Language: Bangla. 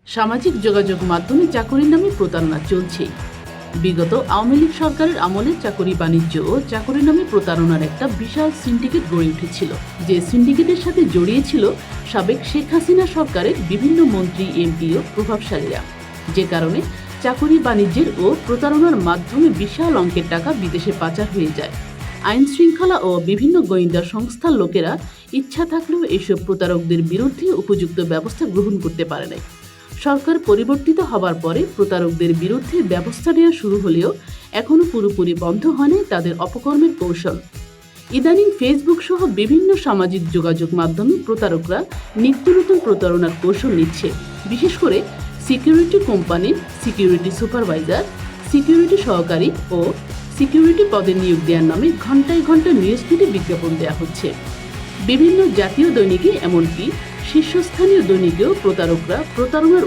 সামাজিক যোগাযোগ মাধ্যমে চাকরির নামে প্রতারণা চলছে। বিগত আওয়ামী লীগ সরকারের আমলে চাকরি বাণিজ্য ও চাকরির নামে প্রতারণার একটা বিশাল সিন্ডিকেট গড়ে উঠেছিল, যে সিন্ডিকেটের সাথে জড়িয়ে ছিল সাবেক শেখ হাসিনা সরকারের বিভিন্ন মন্ত্রী, এমপি ও প্রভাবশালীরা, যে কারণে চাকরি বাণিজ্যের ও প্রতারণার মাধ্যমে বিশাল অঙ্কের টাকা বিদেশে পাচার হয়ে যায়। আইন শৃঙ্খলা ও বিভিন্ন গোয়েন্দা সংস্থার লোকেরা ইচ্ছা থাকলেও এসব প্রতারকদের বিরুদ্ধে উপযুক্ত ব্যবস্থা গ্রহণ করতে পারে নাই। সরকার পরিবর্তিত হবার পরে প্রতারকদের বিরুদ্ধে ব্যবস্থা নেওয়া শুরু হলেও এখনও পুরোপুরি বন্ধ হয়নি তাদের অপকর্মের কৌশল। ইদানিং ফেসবুক সহ বিভিন্ন সামাজিক যোগাযোগ মাধ্যমে প্রতারকরা নিত্য নতুন প্রতারণার কৌশল নিচ্ছে। বিশেষ করে সিকিউরিটি কোম্পানির সিকিউরিটি সুপারভাইজার, সিকিউরিটি সহকারী ও সিকিউরিটি পদে নিয়োগ দেওয়ার নামে ঘন্টায় ঘন্টায় নিউজ ফিডে বিজ্ঞাপন দেওয়া হচ্ছে। বিভিন্ন জাতীয় দৈনিকে, এমনকি শীর্ষস্থানীয় দৈনিকেও প্রতারকরা প্রতারণার